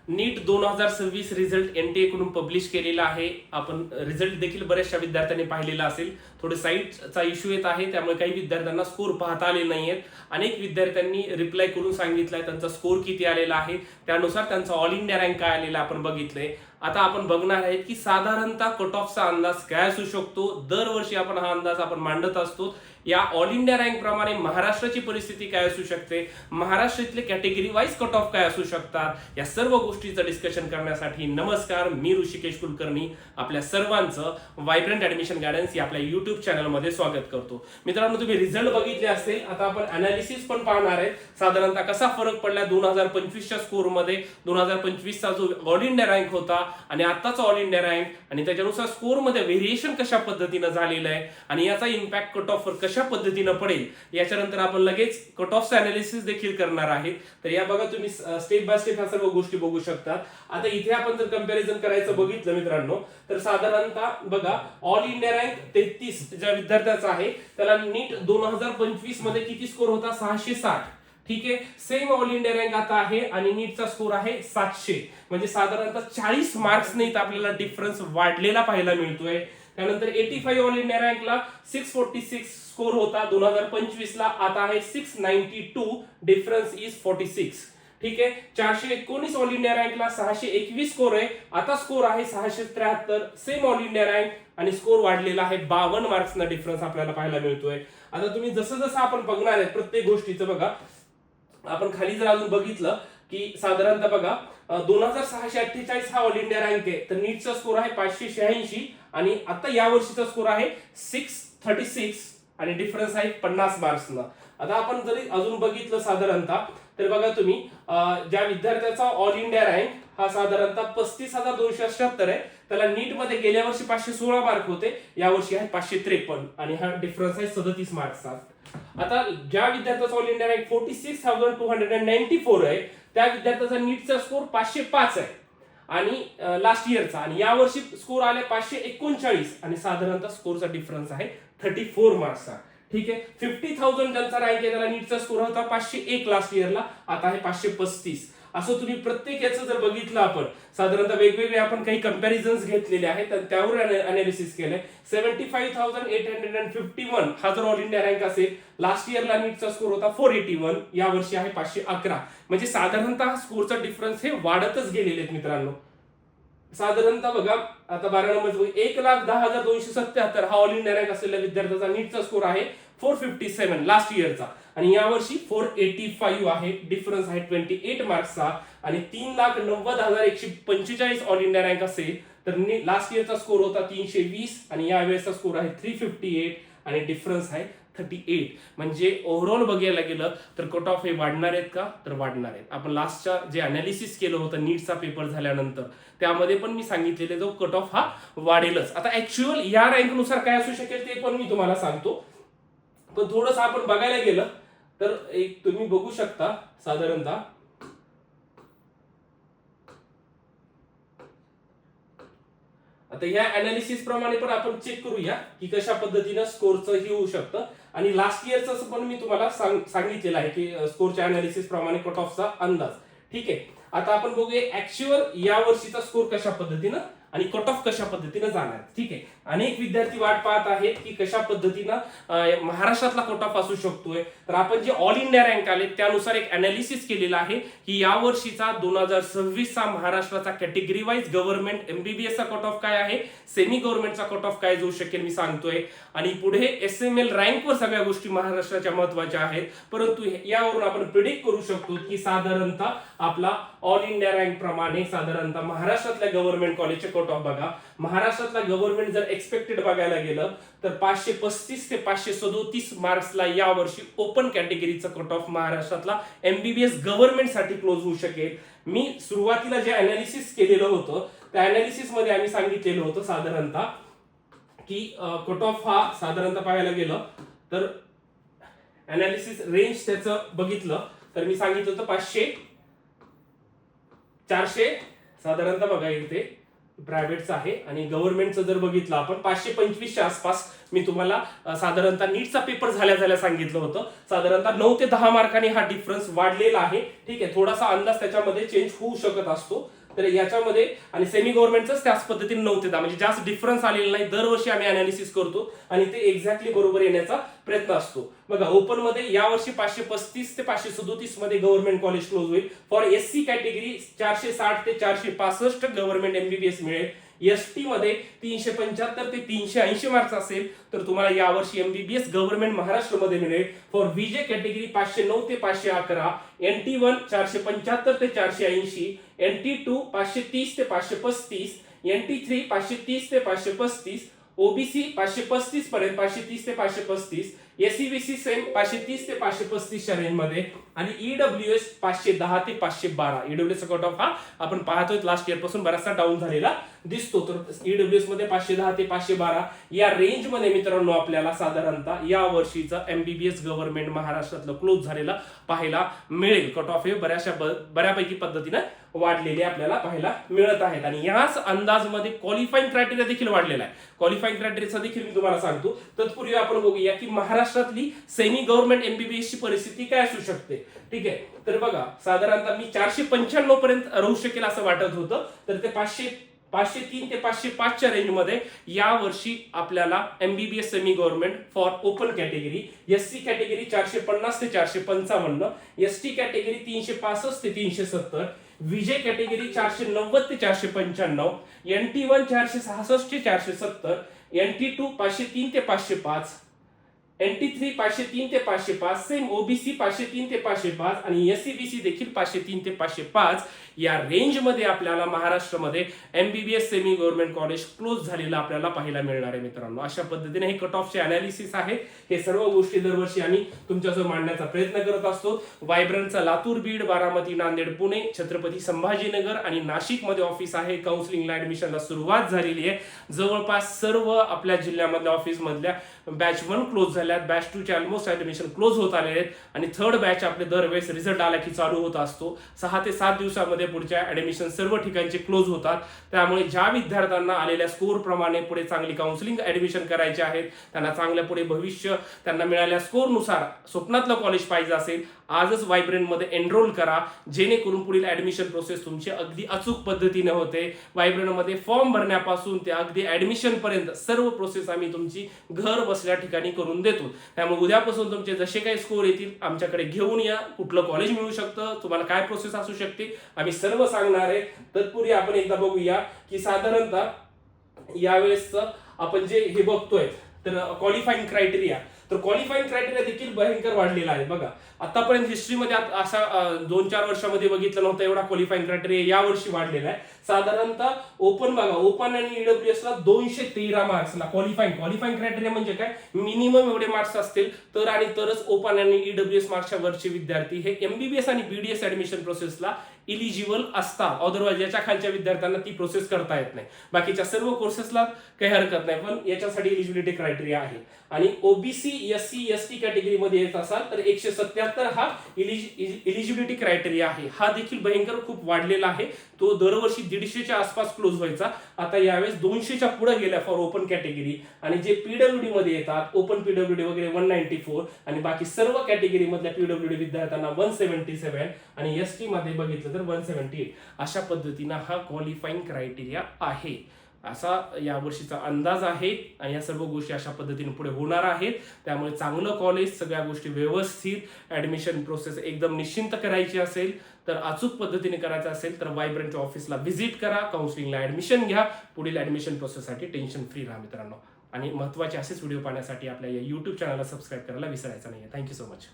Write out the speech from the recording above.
नीट 2026 result NTA कडून publish केलेला आहे. आपण रिझल्ट देखील बऱ्याचशा विद्यार्थ्यांनी पाहिलेला असेल. थोडे साईटचा इश्यू येत आहे, त्यामुळे काही विद्यार्थ्यांना स्कोर पाहता आले नाहीयेत. अनेक विद्यार्थ्यांनी रिप्लाय करून सांगितलंय त्यांचा स्कोर किती आलेला आहे, त्यानुसार त्यांचा ऑल इंडिया रँक काय आलेला आपण बघितलंय. आता आपण बघणार आहे की साधारणतः कट ऑफचा अंदाज काय असू शकतो. दरवर्षी आपण हा अंदाज आपण मांडत असतो. या ऑल इंडिया रँक प्रमाणे महाराष्ट्राची परिस्थिती काय असू शकते, महाराष्ट्रातले कॅटेगरी वाईज कट ऑफ काय असू शकतात, या सर्व गोष्टीचं डिस्कशन करण्यासाठी नमस्कार, मी ऋषिकेश कुलकर्णी आपल्या सर्वांचं व्हायब्रंट ऍडमिशन गायडन्स या आपल्या युट्यूब चॅनलमध्ये स्वागत करतो. मित्रांनो, तुम्ही रिझल्ट बघितले असेल. आता आपण अनालिसिस पण पाहणार आहे. साधारणतः कसा फरक पडला 2025च्या स्कोरमध्ये. 2025चा जो ऑल इंडिया रँक होता आणि आताचा ऑल इंडिया रँक, आणि त्याच्यानुसार स्कोरमध्ये व्हेरिएशन कशा पद्धतीनं झालेलं आहे आणि याचा इम्पॅक्ट कट ऑफवर कशा पद्धतीनं पडेल. याच्यानंतर आपण लगेच कट ऑफचं अनालिसिस देखील करणार आहे. तर या बघा, तुम्ही स्टेप बाय स्टेप ह्या सर्व गोष्टी बघू शकता. आता इथे आपण जर कंपॅरिझन करायचं बघितलं मित्रांनो, तर साधारणतः बघा, ऑल इंडिया रँक 33 ज्या विद्यार्थ्याचा आहे त्याला नीट 2025 मध्ये किती स्कोर होता, 660. ठीक आहे. सेम ऑल इंडिया रँक आता आहे आणि नीटचा स्कोर आहे 700. म्हणजे साधारणतः 40 मार्क्स नाहीत आपल्याला डिफरन्स वाढलेला पाहायला मिळतोय. त्यानंतर 85 ऑल इंडिया रँकला 646 स्कोर होता 2025 ला, आता आहे 692. Difference is 46. ठीक आहे. 419 ऑल इंडिया रँकला 621 स्कोर आहे, आता स्कोर आहे 673. सेम ऑल इंडिया रँक आणि स्कोर वाढलेला आहे 52 मार्क्सना डिफरन्स आपल्याला पाहायला मिळतोय. आता तुम्ही जसं जसं आपण बघणार आहे प्रत्येक गोष्टीचं बघा, आपण खाली जर अजून बघितलं की साधारणतः बघा 2648 हा ऑल इंडिया रँक आहे. तर नीटचा स्कोर आहे 586 आणि आता या वर्षीचा स्कोर आहे 636 आणि डिफरन्स आहे 50 मार्क्सना. आता आपण जरी अजून बघितलं साधारणतः, तर बघा तुम्ही ज्या विद्यार्थ्याचा ऑल इंडिया रँक हा साधारणतः 35,278 आहे, त्याला नीट मध्ये गेल्या वर्षी 516 मार्क होते, या वर्षी आहे 553 आणि हा डिफरन्स आहे 37 मार्क्सचा. आता ज्या विद्यार्थ्याचा ऑल इंडिया रँक 46,294 आहे, त्या विद्यार्थ्याचा नीटचा स्कोर 505 आहे आणि लास्ट इयरचा, आणि या वर्षी स्कोर आले 539 आणि साधारणतः स्कोरचा डिफरन्स आहे 34 मार्क्सचा. ठीक आहे. 50,000 ज्यांचा रँक आहे त्याला नीटचा स्कोर होता 501 लास्ट इयरला, आता आहे 535. असं तुम्ही प्रत्येक याचं जर बघितलं आपण, साधारणतः वेगवेगळे आपण काही कंपॅरिझन्स घेतलेले आहेत, त्यावर अनालिसिस केलंय. 75,851 हा जर ऑल इंडिया रँक असेल, लास्ट इयरला नीटचा स्कोर होता 481, या वर्षी आहे 511. म्हणजे साधारणतः स्कोरचा डिफरन्स हे वाढतच गेलेले आहेत मित्रांनो. साधारणतः बघा, आता 12 नंबर 1,10,277 हा ऑल इंडिया रँक असलेल्या विद्यार्थ्याचा नीटचा स्कोर आहे 457 लास्ट इयरचा, आणि यावर्षी 485 आहे. डिफरन्स आहे 28 मार्क्सचा. आणि 3,90,145 ऑल इंडिया रँक असेल तर लास्ट इयरचा स्कोर होता 320 आणि या वेळेचा स्कोर आहे 358 आणि डिफरन्स आहे 38. म्हणजे ओव्हरऑल बघायला गेलं तर कट ऑफ हे वाढणार आहेत का, तर वाढणार आहेत. आपण लास्टच्या जे अनालिसिस केलं होतं नीटचा पेपर झाल्यानंतर, त्यामध्ये पण मी सांगितलेले जो कट ऑफ हा वाढेलच. आता ऍक्च्युअल या रँकनुसार काय असू शकेल ते पण मी तुम्हाला सांगतो, पण थोडंसं आपण बघायला गेलं तर एक तुम्ही बघू शकता साधारणतः आता या अनालिसिस प्रमाणे पण आपण चेक करूया की कशा पद्धतीनं स्कोरचं ही होऊ शकतं. आणि लास्ट इयरचं पण मी तुम्हाला सांगितलेलं आहे की स्कोरच्या अनालिसिस प्रमाणे कट ऑफचा अंदाज. ठीक आहे. आता आपण बघूया ऍक्च्युअल या वर्षीचा स्कोर कशा पद्धतीनं आणि कट ऑफ कशा पद्धतीनं जाणार. ठीक आहे. अनेक विद्यार्थी वाट पाहत आहेत की कशा पद्धतीनं महाराष्ट्रातला कट ऑफ असू शकतोय. तर आपण जे ऑल इंडिया रँक आले त्यानुसार एक अनालिसिस केलेला आहे की या वर्षीचा 2026चा महाराष्ट्राचा कॅटेगरी वाईज गव्हर्नमेंट MBBS चा कट ऑफ काय आहे, सेमी गव्हर्नमेंटचा कट ऑफ काय जाऊ शकेल मी सांगतोय, आणि पुढे SML रँकवर सगळ्या गोष्टी महाराष्ट्राच्या महत्वाच्या आहेत. परंतु यावरून आपण प्रिडिक्ट करू शकतो की साधारणतः आपला ऑल इंडिया रँक प्रमाणे साधारणतः महाराष्ट्रातल्या गव्हर्नमेंट कॉलेजचे कट ऑफ बघा. महाराष्ट्रातला गव्हर्नमेंट जर एक्सपेक्टेड बघायला गेलं तर 535 ते 537 मार्क्सला या वर्षी ओपन कॅटेगरीचा कट ऑफ महाराष्ट्रातला MBBS गव्हर्नमेंट साठी क्लोज होऊ शकेल. मी सुरुवातीला जे अनालिसिस केलेलं होतं त्या अनालिसिस मध्ये आम्ही सांगितलेलं होतं साधारणतः की कट ऑफ हा साधारणतः पाहायला गेलं तर अनालिसिस रेंज त्याचं बघितलं तर मी सांगितलं होतं 500 400 साधारणतः बघा इथे प्रायव्हेटचं आहे. आणि गव्हर्नमेंटचं जर बघितलं आपण 525च्या आसपास मी तुम्हाला साधारणतः नीटचा पेपर झाल्या सांगितलं होतं. साधारणतः 9 ते 10 मार्कांनी हा डिफरन्स वाढलेला आहे. ठीक आहे, थोडासा अंदाज त्याच्यामध्ये चेंज होऊ शकत असतो. तर याच्यामध्ये आणि सेमी गव्हर्नमेंटच त्याच पद्धतीने 9 ते 10 म्हणजे जास्त डिफरन्स आलेला नाही. दरवर्षी आम्ही अनालिसिस करतो आणि ते एक्झॅक्टली बरोबर येण्याचा प्रयत्न असतो. बघा, ओपन मध्ये यावर्षी 535 ते 537 मध्ये गव्हर्नमेंट कॉलेज क्लोज होईल. फॉर एससी कॅटेगरी 460 ते 465 गव्हर्नमेंट एमबीबीएस मिळेल. एसटी मध्ये 375 ते 380 मार्क्स असेल तर तुम्हाला यावर्षी एमबीबीएस गव्हर्नमेंट महाराष्ट्रामध्ये मिळेल. फॉर व्हीजे कॅटेगरी 509 ते 511, NT1 475 ते 480, NT2 530 ते 535, NT3 530 ते 535, ओबीसी 535 पर्यंत 530 ते 535, एससीबीसी सेम 530 ते 535 च्या रेंज मध्ये आणि ईडब्ल्यूएस 510 ते 512. ईडब्ल्यूएस कट ऑफ हा आपण पाहतोय लास्ट इयर पासून बराचसा डाऊन झालेला दिसतो. तर ईडब्ल्यूएस मध्ये 510 ते 512 या रेंज मध्ये मित्रांनो आपल्याला साधारणतः या वर्षीचा एमबीबीएस गव्हर्नमेंट महाराष्ट्रातलं क्लोज झालेला पाहायला मिळेल. कट ऑफ हे बऱ्यापैकी पद्धतीने वाढलेले आपल्याला पाहायला मिळत आहेत. आणि याच अंदाजमध्ये क्वालिफाईंग क्रायटेरिया देखील वाढलेला आहे. क्वालिफाईंग क्रायटेरिया देखील मी तुम्हाला सांगतो. तत्पूर्वी आपण बघूया की महाराष्ट्रातली सेमी गव्हर्नमेंट एमबीबीएस ची परिस्थिती काय असू शकते. ठीक आहे, तर बघा, साधारणतः मी 495 पर्यंत राहू शकेल असं वाटत होतं. तर ते 503 ते 505 च्या रेंज मध्ये या वर्षी आपल्याला MBBS semi government for open category, SC category 450 ते 455, एसटी कॅटेगरी 365 ते 370, विजय कॅटेगरी 490 ते 495, NT1 466 ते 470, NT2 503 ते 505, NT3 503 ते 505, सेम ओबीसी 503 ते 505 आणि एससीबीसी देखील 503 ते 505 या रेंज मध्ये आपल्याला महाराष्ट्रामध्ये MBBS semi government college close झालेलं आपल्याला पाहायला मिळणार आहे मित्रांनो. अशा पद्धतीने हे कट ऑफचे अनालिसिस आहे. हे सर्व गोष्टी दरवर्षी आम्ही तुमच्यासमोर मांडण्याचा प्रयत्न करत असतो. वायब्रंटचा लातूर, बीड, बारामती, नांदेड, पुणे, छत्रपती संभाजीनगर आणि नाशिक मध्ये ऑफिस आहे. काउन्सिलिंगला ऍडमिशनला सुरुवात झालेली आहे. जवळपास सर्व आपल्या जिल्ह्यामधल्या ऑफिस मधल्या बॅच 1 क्लोज झाल्यात. बॅच 2 चे ऑलमोस्ट ऍडमिशन क्लोज होत आलेले आहेत आणि थर्ड बॅच आपले दरवेळेस रिझल्ट आला की चालू होत असतो. 6 ते 7 दिवसामध्ये पुढच्या ऍडमिशन सर्व ठिकाणचे क्लोज होतात. त्यामुळे ज्या विद्यार्थ्यांना आलेल्या स्कोर प्रमाणे पुढे चांगली काउन्सिलिंग ऍडमिशन करायचे आहेत, त्यांना चांगल्या पुढे भविष्य त्यांना मिळाल्या स्कोर नुसार स्वप्नातलं कॉलेज पाहिजे असेल, आजच वायब्रंट मध्ये एनरोल करा, जेणेकरून पुढील ऍडमिशन प्रोसेस तुमची अगदी अचूक पद्धतीने होते. वायब्रंट मध्ये फॉर्म भरण्यापासून ते अगदी ऍडमिशन पर्यंत सर्व प्रोसेस आम्ही तुमची घर बसल्या ठिकाणी करून देतो. त्यामुळे उद्यापासून तुमचे जसे काही स्कोर येतील आमच्याकडे घेऊन या. कुठलं कॉलेज मिळू शकतं, तुम्हाला काय प्रोसेस असू शकते, आम्ही सर्व सांगणार आहे. तत्पूर्वी आपण एकदा बघूया की साधारणतः यावेळेस आपण जे हे बघतोय तर क्वालिफाईंग क्रायटेरिया, तर क्वालिफाईंग क्रायटेरिया देखील भयंकर वाढलेला आहे. बघा, आतापर्यंत हिस्ट्रीमध्ये असा 2-4 वर्षामध्ये बघितलं नव्हतं एवढा क्वालिफाईंग क्रायटेरिया यावर्षी वाढलेला आहे. साधारणतः ओपन बघा, ओपन आणि ईडब्ल्यूएस ला 213 मार्क्सला क्वालिफाईंग क्रायटेरिया म्हणजे काय, मिनिमम एवढे मार्क्स असतील तर आणि तरच ओपन आणि ईडब्ल्यूएस मार्क्सच्या वरचे विद्यार्थी हे एमबीबीएस आणि बीडीएस ऍडमिशन प्रोसेसला इलिजिबल असतात. अदरवाइज याच्या खालच्या विद्यार्थ्यांना ती प्रोसेस करता येत नाही. बाकीच्या सर्व कोर्सेसला काही हरकत नाही, पण याच्यासाठी इलिजिबिलिटी क्रायटेरिया आहे. आणि ओबीसी, एससी, एसटी कॅटेगरीमध्ये येत असाल तर 177 हा इलिजिबिलिटी क्रायटेरिया आहे. हा देखील भयंकर खूप वाढलेला आहे. तो दरवर्षी 150च्या आसपास क्लोज व्हायचा, आता यावेळेस 200च्या पुढे गेला फॉर ओपन कॅटेगरी. आणि जे पीडब्ल्यूडी मध्ये येतात, ओपन पीडब्ल्यूडी वगैरे 194 आणि बाकी सर्व कॅटेगरी मधल्या पीडब्ल्यूडी विद्यार्थ्यांना 177 आणि एसटी मध्ये बघितलं तर 178. अशा पद्धतीनं हा क्वालिफाईंग क्रायटेरिया आहे. असा यावर्षीचा अंदाज आहे आणि या सर्व गोष्टी अशा पद्धतीने पुढे होणार आहेत. त्यामुळे चांगलं कॉलेज, सगळ्या गोष्टी व्यवस्थित, ऍडमिशन प्रोसेस एकदम निश्चिंत करायची असेल तर अचूक पद्धतीने करायचं असेल तर वायब्रंटच्या ऑफिसला व्हिजिट करा, काउन्सिलिंगला ऍडमिशन घ्या. पुढील ऍडमिशन प्रोसेससाठी टेन्शन फ्री राहा मित्रांनो. आणि महत्त्वाचे असेच व्हिडिओ पाहण्यासाठी आपल्या या YouTube चॅनलला सबस्क्राईब करायला विसरायचं नाही. Thank you so much.